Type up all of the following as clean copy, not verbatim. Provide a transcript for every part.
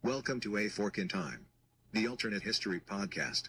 Welcome to A Fork in Time, the alternate history podcast.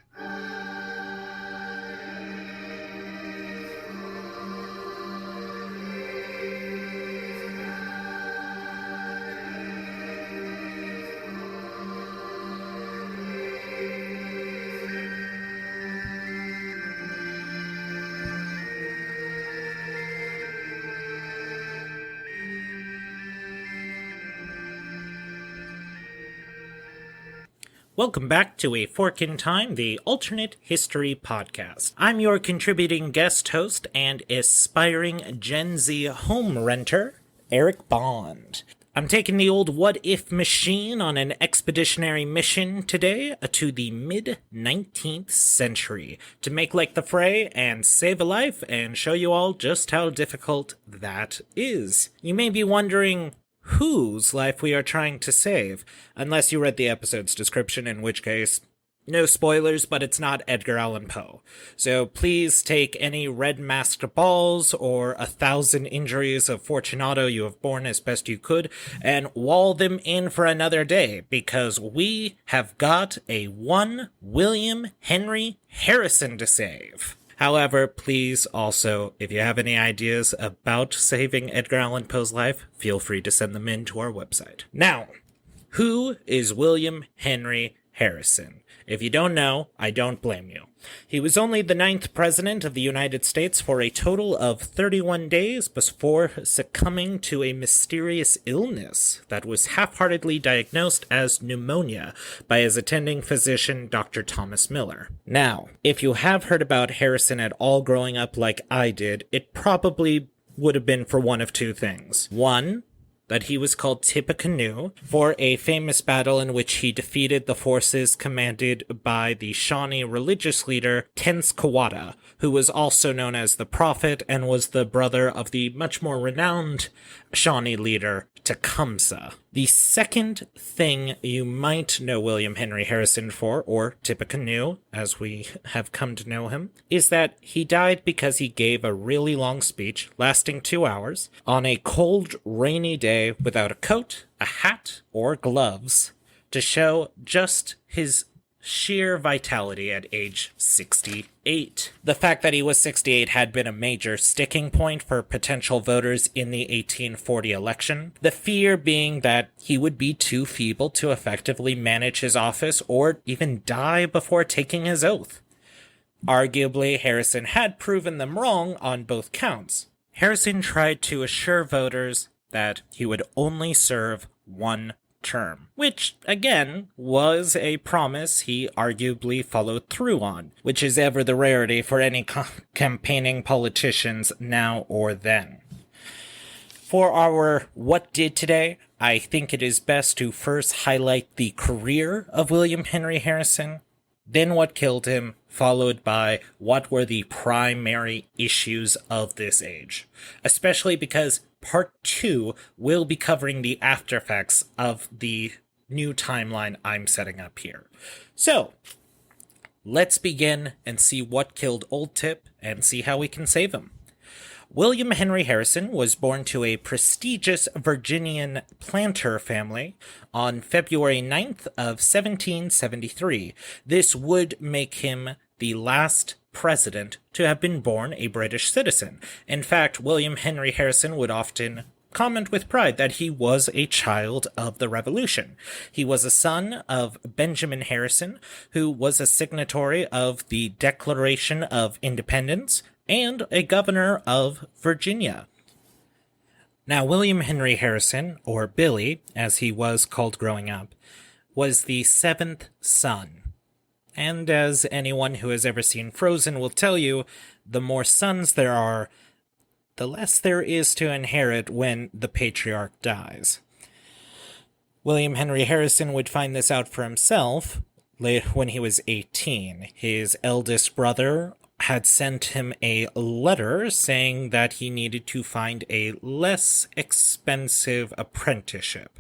Welcome back to A Fork in Time, the alternate history podcast. I'm your contributing guest host and aspiring Gen Z home renter, Eric Bond. I'm taking the old what-if machine on an expeditionary mission today to the mid-19th century to make like the fray and save a life and show you all just how difficult that is. You may be wondering whose life we are trying to save, unless you read the episode's description, in which case, no spoilers, but it's not Edgar Allan Poe. So please take any red masked balls or 1,000 injuries of Fortunato you have borne as best you could and wall them in for another day, because we have got a one William Henry Harrison to save. However, please also, if you have any ideas about saving Edgar Allan Poe's life, feel free to send them in to our website. Now, who is William Henry Harrison? If you don't know, I don't blame you. He was only the 9th president of the United States for a total of 31 days before succumbing to a mysterious illness that was half-heartedly diagnosed as pneumonia by his attending physician, Dr. Thomas Miller. Now, if you have heard about Harrison at all growing up like I did, it probably would have been for one of two things. One, that he was called Tippecanoe for a famous battle in which he defeated the forces commanded by the Shawnee religious leader Tenskwatawa, who was also known as the Prophet and was the brother of the much more renowned Shawnee leader Tecumseh. The second thing you might know William Henry Harrison for, or Tippecanoe, as we have come to know him, is that he died because he gave a really long speech, lasting 2 hours, on a cold, rainy day without a coat, a hat, or gloves, to show just his sheer vitality at age 68. The fact that he was 68 had been a major sticking point for potential voters in the 1840 election, the fear being that he would be too feeble to effectively manage his office or even die before taking his oath. Arguably, Harrison had proven them wrong on both counts. Harrison tried to assure voters that he would only serve one term, which, again, was a promise he arguably followed through on, which is ever the rarity for any campaigning politicians now or then. For our What Did Today, I think it is best to first highlight the career of William Henry Harrison, then what killed him, followed by what were the primary issues of this age, especially because Part 2 will be covering the after effects of the new timeline I'm setting up here. So, let's begin and see what killed Old Tip and see how we can save him. William Henry Harrison was born to a prestigious Virginian planter family on February 9th of 1773. This would make him the last president to have been born a British citizen. In fact, William Henry Harrison would often comment with pride that he was a child of the Revolution. He was a son of Benjamin Harrison, who was a signatory of the Declaration of Independence and a governor of Virginia. Now, William Henry Harrison, or Billy, as he was called growing up, was the 7th son. And as anyone who has ever seen Frozen will tell you, the more sons there are, the less there is to inherit when the patriarch dies. William Henry Harrison would find this out for himself when he was 18. His eldest brother had sent him a letter saying that he needed to find a less expensive apprenticeship.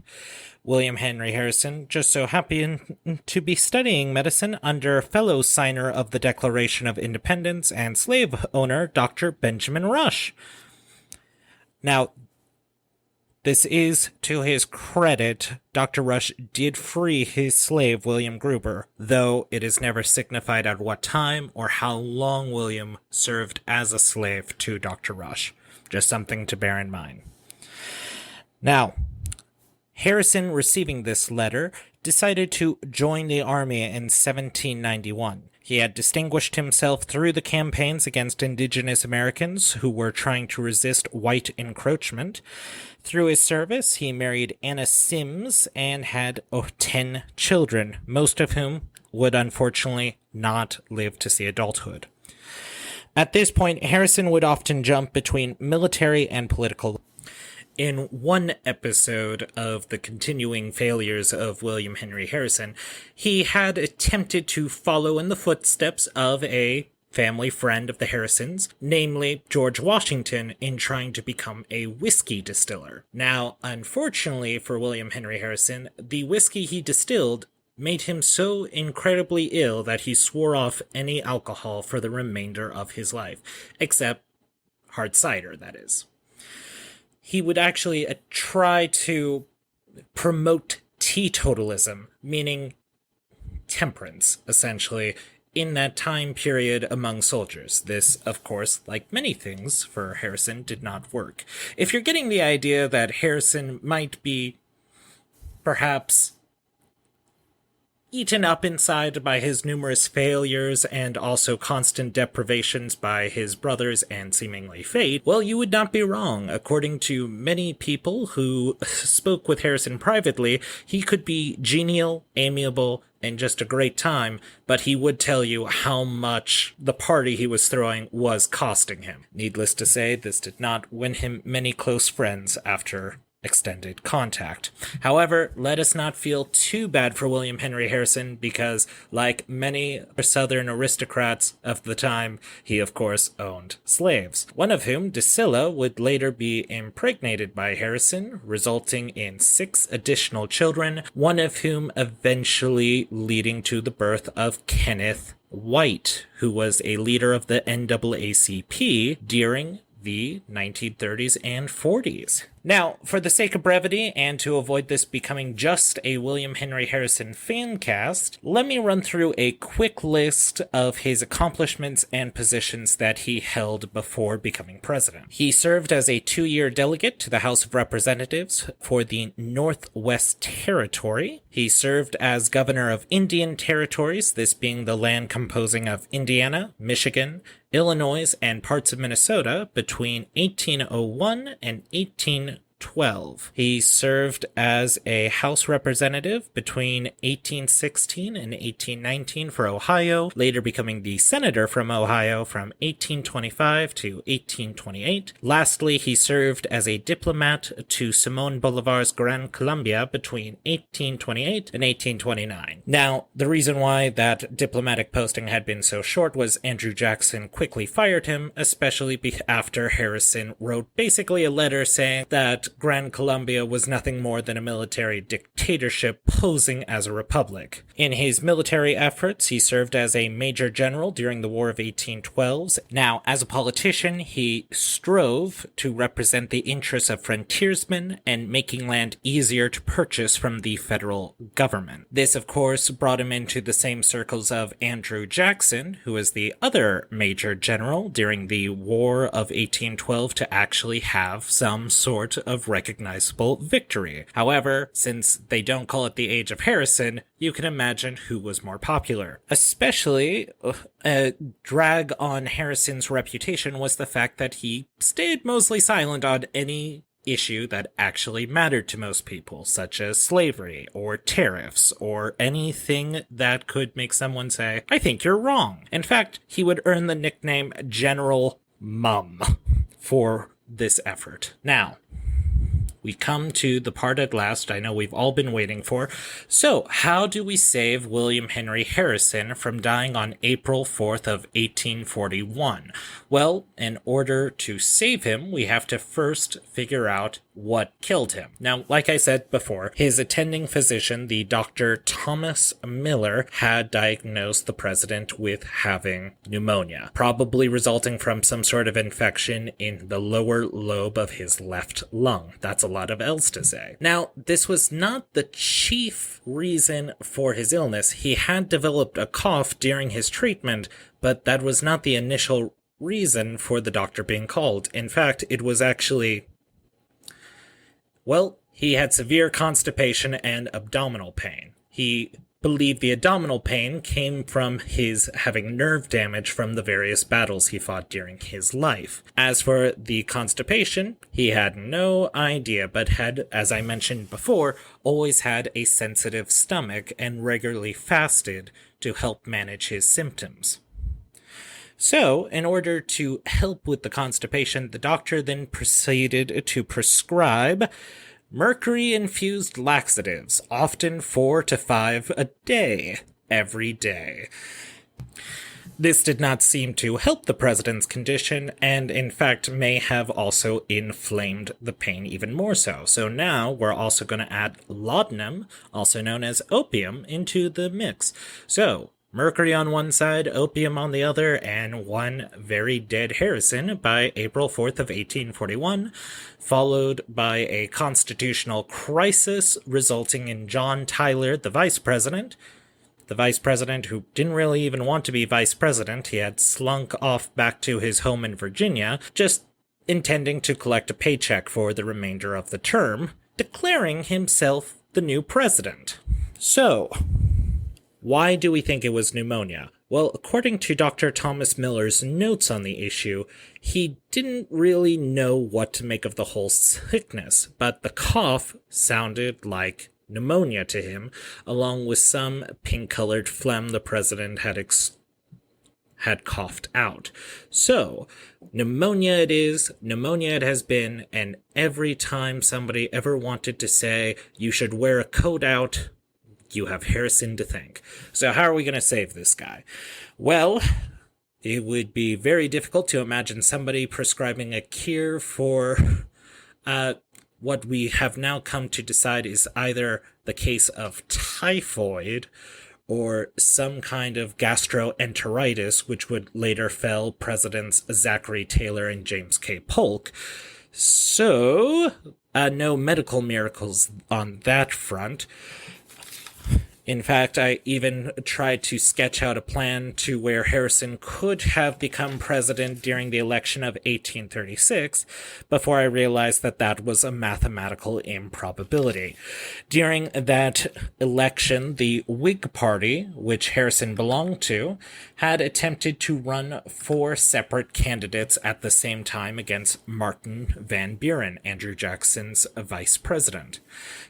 William Henry Harrison just so happened to be studying medicine under fellow signer of the Declaration of Independence and slave owner Dr. Benjamin Rush. Now, This is to his credit. Dr. Rush did free his slave, William Gruber, though it is never signified at what time or how long William served as a slave to Dr. Rush. Just something to bear in mind. Now, Harrison, receiving this letter, decided to join the army in 1791. He had distinguished himself through the campaigns against indigenous Americans who were trying to resist white encroachment. Through his service, he married Anna Sims and had 10 children, most of whom would unfortunately not live to see adulthood. At this point, Harrison would often jump between military and political. In one episode of the continuing failures of William Henry Harrison, he had attempted to follow in the footsteps of a family friend of the Harrisons, namely George Washington, in trying to become a whiskey distiller. Now, unfortunately for William Henry Harrison, the whiskey he distilled made him so incredibly ill that he swore off any alcohol for the remainder of his life, except hard cider, that is. He would actually try to promote teetotalism, meaning temperance, essentially, in that time period among soldiers. This, of course, like many things for Harrison, did not work. If you're getting the idea that Harrison might be perhaps eaten up inside by his numerous failures and also constant deprivations by his brothers and seemingly fate, well, you would not be wrong. According to many people who spoke with Harrison privately, he could be genial, amiable, and just a great time, but he would tell you how much the party he was throwing was costing him. Needless to say, this did not win him many close friends after extended contact. However, let us not feel too bad for William Henry Harrison because, like many Southern aristocrats of the time, he of course owned slaves, one of whom, Drusilla, would later be impregnated by Harrison, resulting in 6 additional children, one of whom eventually leading to the birth of Kenneth White, who was a leader of the NAACP during the 1930s and 40s. Now, for the sake of brevity and to avoid this becoming just a William Henry Harrison fan cast, let me run through a quick list of his accomplishments and positions that he held before becoming president. He served as a 2-year delegate to the House of Representatives for the Northwest Territory. He served as governor of Indian Territories, this being the land composing of Indiana, Michigan, Illinois, and parts of Minnesota between 1801 and 1812. He served as a House representative between 1816 and 1819 for Ohio, later becoming the senator from Ohio from 1825 to 1828. Lastly, he served as a diplomat to Simon Bolivar's Gran Colombia between 1828 and 1829. Now, the reason why that diplomatic posting had been so short was Andrew Jackson quickly fired him, especially after Harrison wrote basically a letter saying that Gran Colombia was nothing more than a military dictatorship posing as a republic. In his military efforts, he served as a major general during the War of 1812. Now, as a politician, he strove to represent the interests of frontiersmen and making land easier to purchase from the federal government. This, of course, brought him into the same circles of Andrew Jackson, who was the other major general during the War of 1812 to actually have some sort of recognizable victory. However, since they don't call it the Age of Harrison, you can imagine who was more popular. Especially, a drag on Harrison's reputation was the fact that he stayed mostly silent on any issue that actually mattered to most people, such as slavery or tariffs or anything that could make someone say, I think you're wrong. In fact, he would earn the nickname General Mum for this effort. Now, we come to the part at last I know we've all been waiting for. So, how do we save William Henry Harrison from dying on April 4th of 1841? Well, in order to save him, we have to first figure out what killed him. Now, like I said before, his attending physician, the Dr. Thomas Miller, had diagnosed the president with having pneumonia, probably resulting from some sort of infection in the lower lobe of his left lung. That's a lot of L's to say. Now, this was not the chief reason for his illness. He had developed a cough during his treatment, but that was not the initial reason for the doctor being called. In fact, it was actually, well, he had severe constipation and abdominal pain. He believed the abdominal pain came from his having nerve damage from the various battles he fought during his life. As for the constipation, he had no idea, but had, as I mentioned before, always had a sensitive stomach and regularly fasted to help manage his symptoms. So, in order to help with the constipation, the doctor then proceeded to prescribe mercury-infused laxatives, often 4 to 5 a day, every day. This did not seem to help the president's condition, and in fact may have also inflamed the pain even more so. So now we're also going to add laudanum, also known as opium, into the mix. So, mercury on one side, opium on the other, and one very dead Harrison by April 4th of 1841, followed by a constitutional crisis resulting in John Tyler, the vice president who didn't really even want to be vice president. He had slunk off back to his home in Virginia, just intending to collect a paycheck for the remainder of the term, declaring himself the new president. So, why do we think it was pneumonia? Well, according to Dr. Thomas Miller's notes on the issue, he didn't really know what to make of the whole sickness, but the cough sounded like pneumonia to him, along with some pink-colored phlegm the president had coughed out. So, pneumonia it is, pneumonia it has been, and every time somebody ever wanted to say you should wear a coat out, you have Harrison to thank. So how are we going to save this guy? Well, it would be very difficult to imagine somebody prescribing a cure for what we have now come to decide is either the case of typhoid or some kind of gastroenteritis, which would later fell Presidents Zachary Taylor and James K. Polk. So, no medical miracles on that front. In fact, I even tried to sketch out a plan to where Harrison could have become president during the election of 1836, before I realized that that was a mathematical improbability. During that election, the Whig Party, which Harrison belonged to, had attempted to run 4 separate candidates at the same time against Martin Van Buren, Andrew Jackson's vice president.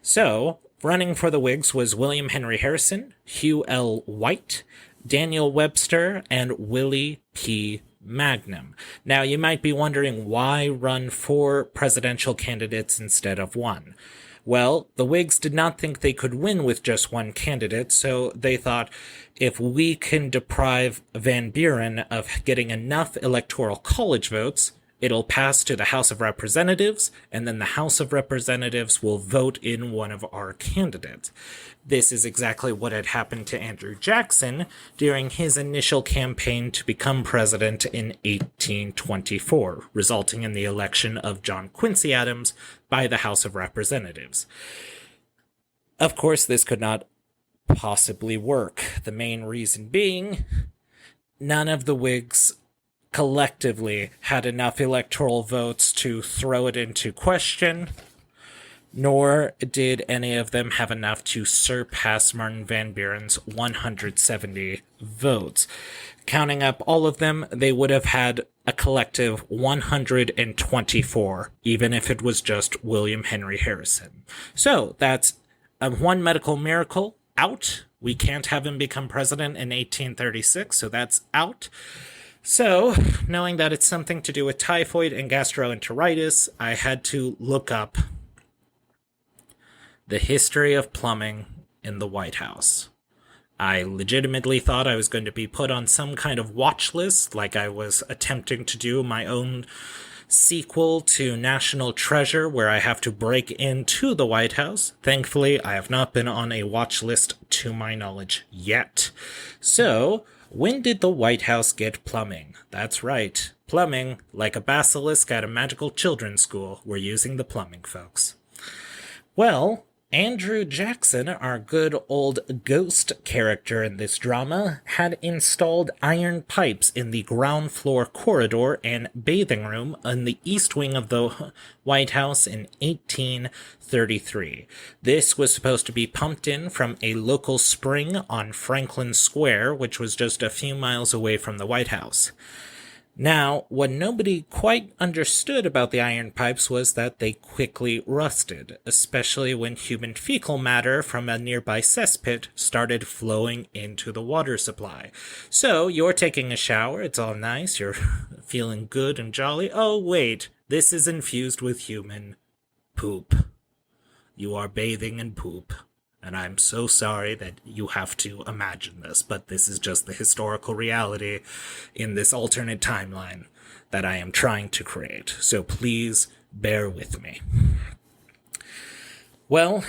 So, running for the Whigs was William Henry Harrison, Hugh L. White, Daniel Webster, and Willie P. Magnum. Now, you might be wondering why run 4 presidential candidates instead of 1. Well, the Whigs did not think they could win with just one candidate, so they thought, if we can deprive Van Buren of getting enough electoral college votes, it'll pass to the House of Representatives, and then the House of Representatives will vote in one of our candidates. This is exactly what had happened to Andrew Jackson during his initial campaign to become president in 1824, resulting in the election of John Quincy Adams by the House of Representatives. Of course, this could not possibly work. The main reason being, none of the Whigs collectively had enough electoral votes to throw it into question, nor did any of them have enough to surpass Martin Van Buren's 170 votes. Counting up all of them, they would have had a collective 124, even if it was just William Henry Harrison. So, that's one medical miracle out. We can't have him become president in 1836, so that's out. So, knowing that it's something to do with typhoid and gastroenteritis, I had to look up the history of plumbing in the White House. I legitimately thought I was going to be put on some kind of watch list, like I was attempting to do my own sequel to National Treasure, where I have to break into the White House. Thankfully, I have not been on a watch list to my knowledge yet. So, when did the White House get plumbing? That's right. Plumbing, like a basilisk at a magical children's school. We're using the plumbing, folks. Well, Andrew Jackson, our good old ghost character in this drama, had installed iron pipes in the ground floor corridor and bathing room in the east wing of the White House in 1833. This was supposed to be pumped in from a local spring on Franklin Square, which was just a few miles away from the White House. Now, what nobody quite understood about the iron pipes was that they quickly rusted, especially when human fecal matter from a nearby cesspit started flowing into the water supply. So, you're taking a shower, it's all nice, you're feeling good and jolly. Oh, wait, this is infused with human poop. You are bathing in poop. And I'm so sorry that you have to imagine this, but this is just the historical reality in this alternate timeline that I am trying to create. So please bear with me. Well,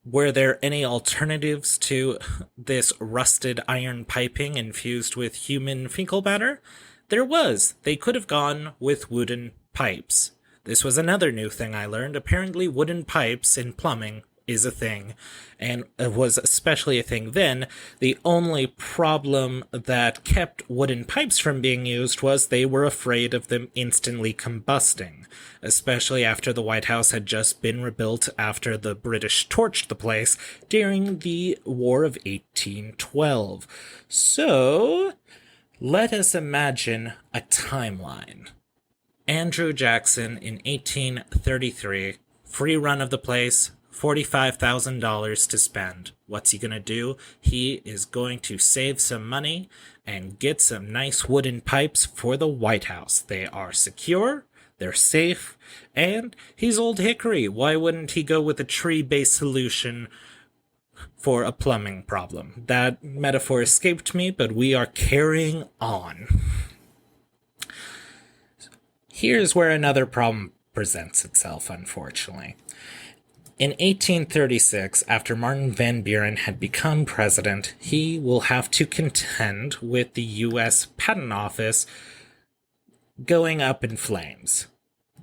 were there any alternatives to this rusted iron piping infused with human fecal matter? There was. They could have gone with wooden pipes. This was another new thing I learned. Apparently, wooden pipes in plumbing is a thing, and it was especially a thing then. The only problem that kept wooden pipes from being used was they were afraid of them instantly combusting, especially after the White House had just been rebuilt after the British torched the place during the War of 1812. So, let us imagine a timeline. Andrew Jackson in 1833, free run of the place, $45,000 to spend. What's he gonna do? He is going to save some money and get some nice wooden pipes for the White House. They are secure, they're safe, and he's old hickory. Why wouldn't he go with a tree-based solution for a plumbing problem? That metaphor escaped me, but we are carrying on. Here's where another problem presents itself, unfortunately. In 1836, after Martin Van Buren had become president, he will have to contend with the U.S. Patent Office going up in flames.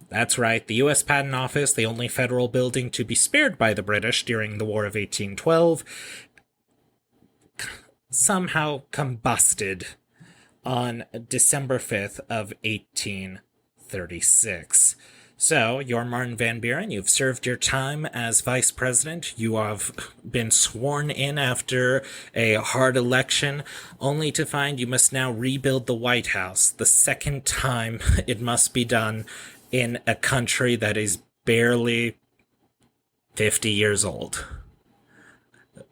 That's right, the U.S. Patent Office, the only federal building to be spared by the British during the War of 1812, somehow combusted on December 5th of 1836. So, you're Martin Van Buren, you've served your time as vice president, you have been sworn in after a hard election, only to find you must now rebuild the White House, the second time it must be done in a country that is barely 50 years old.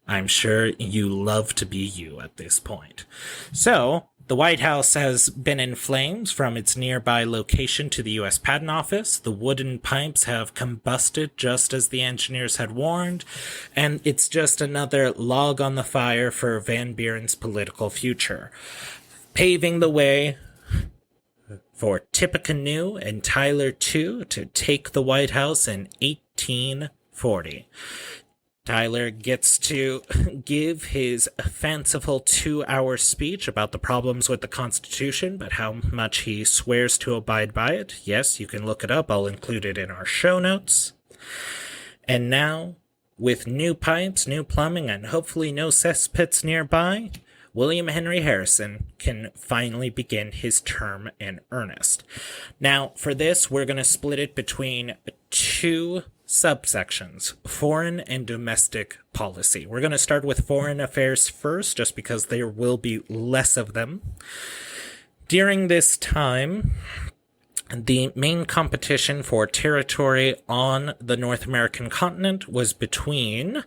I'm sure you love to be you at this point. So, the White House has been in flames from its nearby location to the U.S. Patent Office. The wooden pipes have combusted just as the engineers had warned, and it's just another log on the fire for Van Buren's political future, paving the way for Tippecanoe and Tyler II to take the White House in 1840. Tyler gets to give his fanciful 2-hour speech about the problems with the Constitution, but how much he swears to abide by it. Yes, you can look it up. I'll include it in our show notes. And now, with new pipes, new plumbing, and hopefully no cesspits nearby, William Henry Harrison can finally begin his term in earnest. Now, for this, we're going to split it between two subsections, foreign and domestic policy. We're going to start with foreign affairs first, just because there will be less of them. During this time, the main competition for territory on the North American continent was between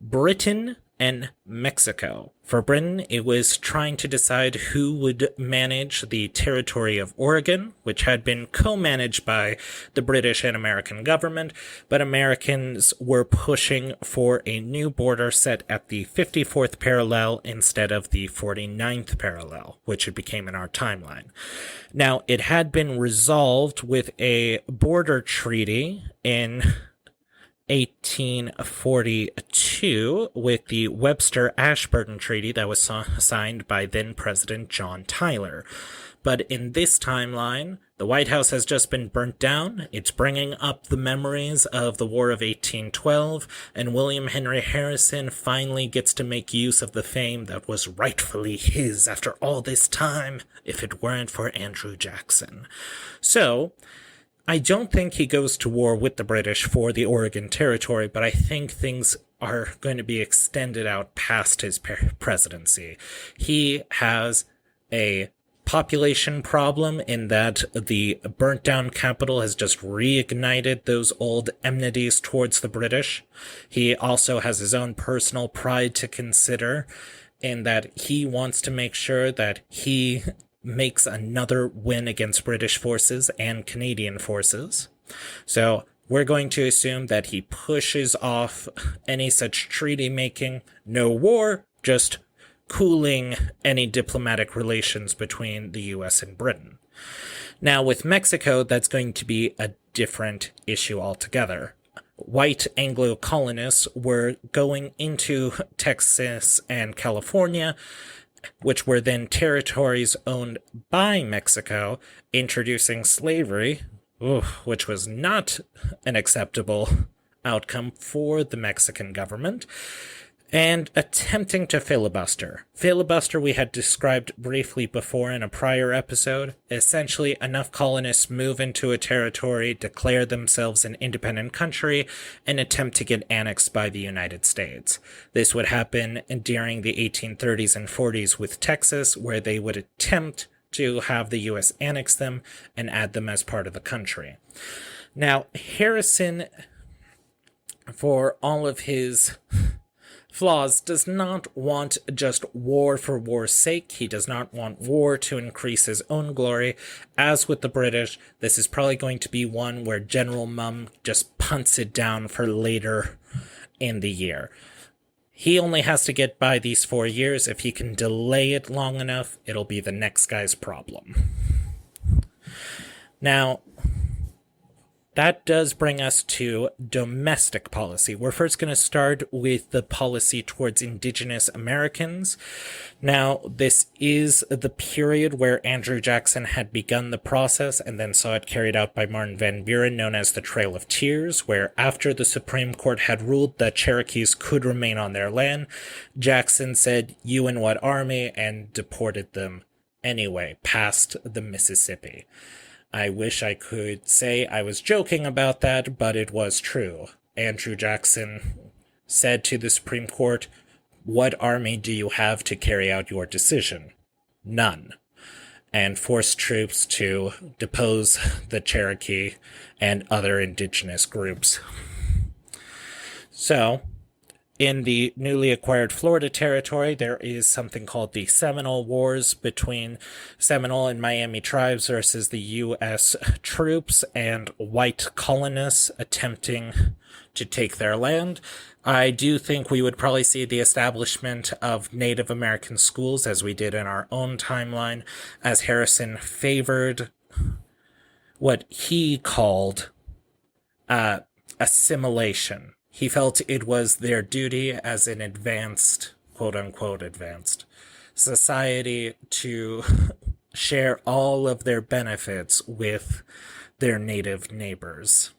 Britain and Mexico. For Britain, it was trying to decide who would manage the territory of Oregon, which had been co-managed by the British and American government, but Americans were pushing for a new border set at the 54th parallel instead of the 49th parallel, which it became in our timeline. Now, it had been resolved with a border treaty in 1842 with the Webster-Ashburton Treaty that was signed by then-President John Tyler. But in this timeline, the White House has just been burnt down. It's bringing up the memories of the War of 1812, and William Henry Harrison finally gets to make use of the fame that was rightfully his after all this time, if it weren't for Andrew Jackson. So, I don't think he goes to war with the British for the Oregon Territory, but I think things are going to be extended out past his presidency. He has a population problem in that the burnt down capital has just reignited those old enmities towards the British. He also has his own personal pride to consider in that he wants to make sure that he makes another win against British forces and Canadian forces. So we're going to assume that he pushes off any such treaty making. No war, just cooling any diplomatic relations between the US and Britain. Now with Mexico, that's going to be a different issue altogether. White Anglo colonists were going into Texas and California, which were then territories owned by Mexico, introducing slavery, which was not an acceptable outcome for the Mexican government, and attempting to filibuster. Filibuster we had described briefly before in a prior episode. Essentially, enough colonists move into a territory, declare themselves an independent country, and attempt to get annexed by the United States. This would happen during the 1830s and 40s with Texas, where they would attempt to have the U.S. annex them and add them as part of the country. Now, Harrison, for all of his flaws, does not want just war for war's sake. He does not want war to increase his own glory. As with the British, this is probably going to be one where General Mum just punts it down for later in the year. He only has to get by these 4 years. If he can delay it long enough, it'll be the next guy's problem. Now, that does bring us to domestic policy. We're first going to start with the policy towards Indigenous Americans. Now, this is the period where Andrew Jackson had begun the process and then saw it carried out by Martin Van Buren, known as the Trail of Tears, where after the Supreme Court had ruled that Cherokees could remain on their land, Jackson said, "You and what army?" and deported them anyway, past the Mississippi. I wish I could say I was joking about that, but it was true. Andrew Jackson said to the Supreme Court, "What army do you have to carry out your decision?" None. And forced troops to depose the Cherokee and other indigenous groups. So, in the newly acquired Florida territory, there is something called the Seminole Wars between Seminole and Miami tribes versus the U.S. troops and white colonists attempting to take their land. I do think we would probably see the establishment of Native American schools as we did in our own timeline, as Harrison favored what he called assimilation. He felt it was their duty as an advanced, quote-unquote advanced, society to share all of their benefits with their native neighbors.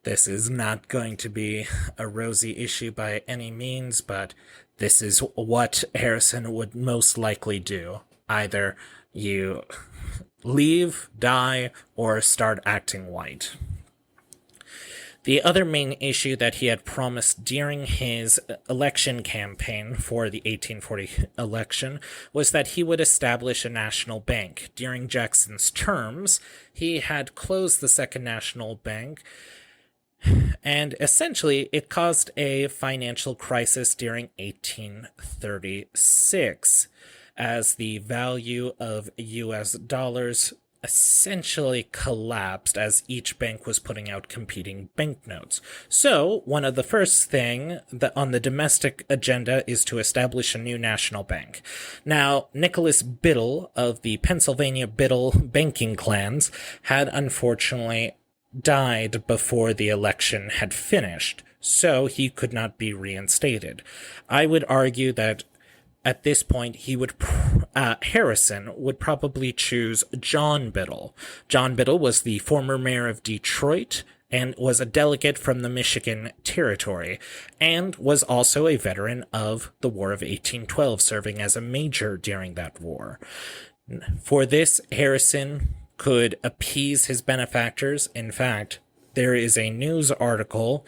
This is not going to be a rosy issue by any means, but this is what Harrison would most likely do. Either you leave, die, or start acting white. The other main issue that he had promised during his election campaign for the 1840 election was that he would establish a national bank. During Jackson's terms, he had closed the Second National Bank, And essentially, it caused a financial crisis during 1836, as the value of US dollars essentially collapsed as each bank was putting out competing banknotes. So, one of the first thing that on the domestic agenda is to establish a new national bank. Now, Nicholas Biddle of the Pennsylvania Biddle banking clans had unfortunately died before the election had finished, so he could not be reinstated. I would argue that at this point, Harrison would probably choose John Biddle. John Biddle was the former mayor of Detroit and was a delegate from the Michigan Territory, and was also a veteran of the War of 1812, serving as a major during that war. For this, Harrison could appease his benefactors. In fact, there is a news article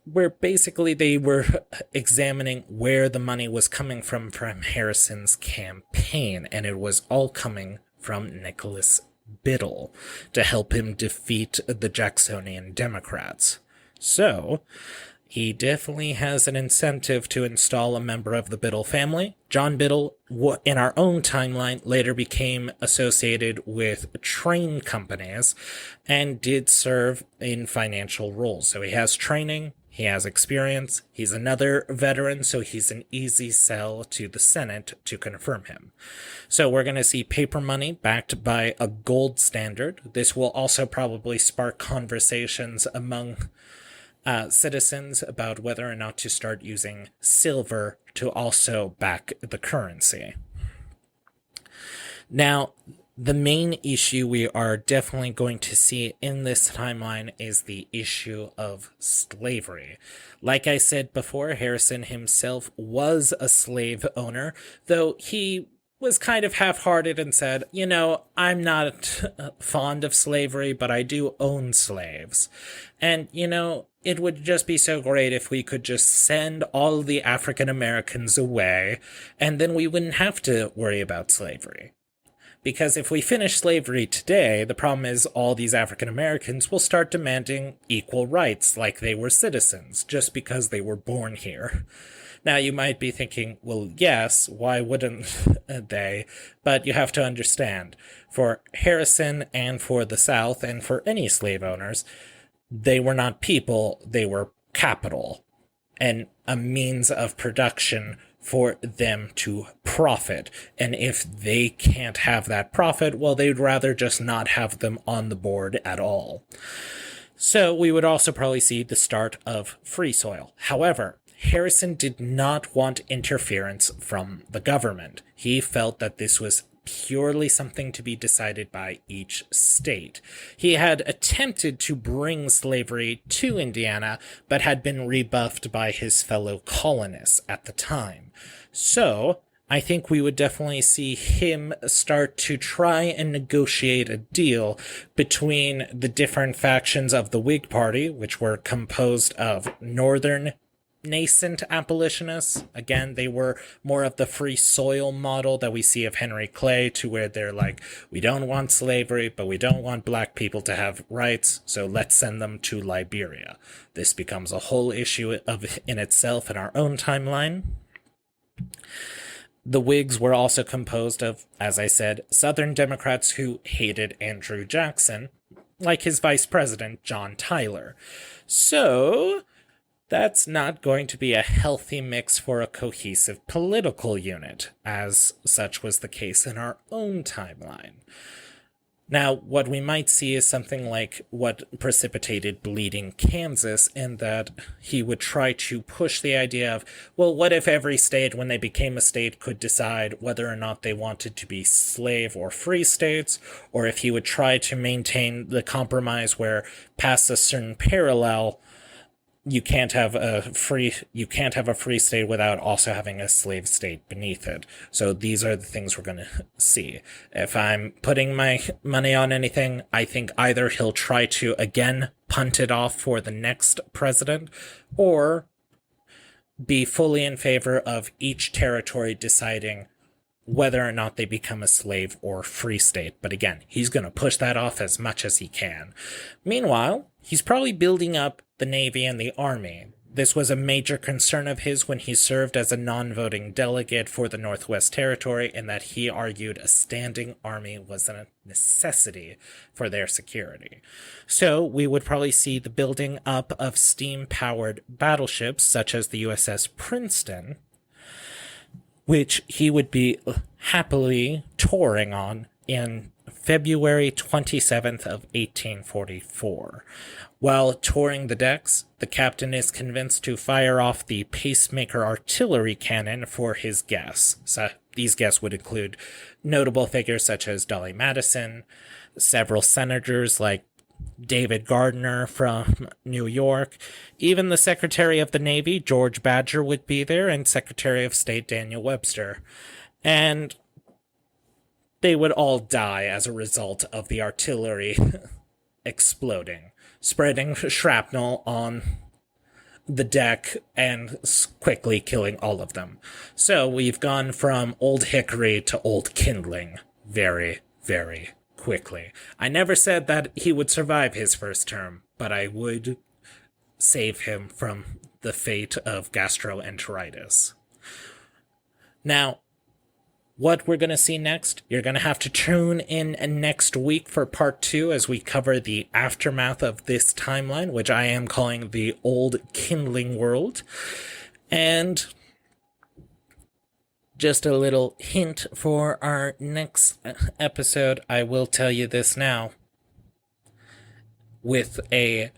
where basically they were examining where the money was coming from Harrison's campaign, and it was all coming from Nicholas Biddle to help him defeat the Jacksonian Democrats. So, he definitely has an incentive to install a member of the Biddle family. John Biddle, in our own timeline, later became associated with train companies and did serve in financial roles. So he has training, he has experience, he's another veteran, so he's an easy sell to the Senate to confirm him. So we're going to see paper money backed by a gold standard. This will also probably spark conversations among citizens about whether or not to start using silver to also back the currency. Now, the main issue we are definitely going to see in this timeline is the issue of slavery. Like I said before, Harrison himself was a slave owner, though he was kind of half-hearted and said, I'm not fond of slavery, but I do own slaves. And, it would just be so great if we could just send all the African Americans away, and then we wouldn't have to worry about slavery. Because if we finish slavery today, the problem is all these African Americans will start demanding equal rights like they were citizens, just because they were born here. Now, you might be thinking, well, yes, why wouldn't they? But you have to understand, for Harrison and for the South and for any slave owners, they were not people, they were capital and a means of production for them to profit. And if they can't have that profit, well, they'd rather just not have them on the board at all. So we would also probably see the start of free soil. However, Harrison did not want interference from the government. He felt that this was purely something to be decided by each state. He had attempted to bring slavery to Indiana, but had been rebuffed by his fellow colonists at the time. So, I think we would definitely see him start to try and negotiate a deal between the different factions of the Whig Party, which were composed of northern nascent abolitionists. Again, they were more of the free soil model that we see of Henry Clay, to where they're like, we don't want slavery, but we don't want black people to have rights, so let's send them to Liberia. This becomes a whole issue in itself in our own timeline. The Whigs were also composed of, as I said, Southern Democrats who hated Andrew Jackson, like his vice president, John Tyler. So that's not going to be a healthy mix for a cohesive political unit, as such was the case in our own timeline. Now, what we might see is something like what precipitated Bleeding Kansas, in that he would try to push the idea of, well, what if every state, when they became a state, could decide whether or not they wanted to be slave or free states, or if he would try to maintain the compromise where, past a certain parallel, you can't have a free state without also having a slave state beneath it. So these are the things we're going to see. If I'm putting my money on anything, I think either he'll try to again punt it off for the next president, or be fully in favor of each territory deciding whether or not they become a slave or free state. But again, he's going to push that off as much as he can. Meanwhile, he's probably building up the Navy and the Army. This was a major concern of his when he served as a non-voting delegate for the Northwest Territory, in that he argued a standing army was a necessity for their security. So we would probably see the building up of steam-powered battleships such as the USS Princeton, which he would be happily touring on in February 27th of 1844. While touring the decks, the captain is convinced to fire off the pacemaker artillery cannon for his guests. So these guests would include notable figures such as Dolly Madison, several senators like David Gardner from New York, even the Secretary of the Navy, George Badger, would be there, and Secretary of State Daniel Webster. And they would all die as a result of the artillery exploding, spreading shrapnel on the deck and quickly killing all of them. So we've gone from Old Hickory to Old Kindling very, very quickly. I never said that he would survive his first term, but I would save him from the fate of gastroenteritis. Now, what we're going to see next, you're going to have to tune in next week for part 2 as we cover the aftermath of this timeline, which I am calling the Old Kindling World. And just a little hint for our next episode, I will tell you this now. With a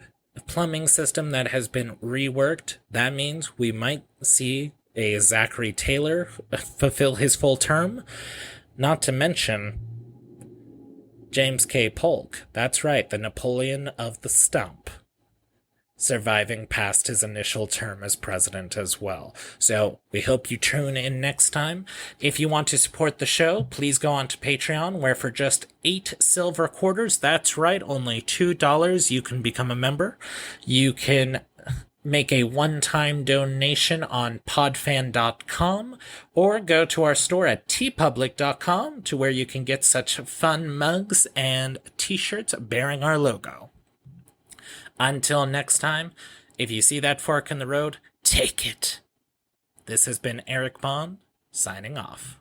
plumbing system that has been reworked, that means we might see a Zachary Taylor fulfill his full term, not to mention James K. Polk. That's right, the Napoleon of the Stump, surviving past his initial term as president as well. So we hope you tune in next time. If you want to support the show, please go on to Patreon, where for just 8 silver quarters, that's right, only $2, you can become a member. You can make a one-time donation on podfan.com, or go to our store at tpublic.com, to where you can get such fun mugs and t-shirts bearing our logo. Until next time, if you see that fork in the road, take it. This has been Eric Bond, signing off.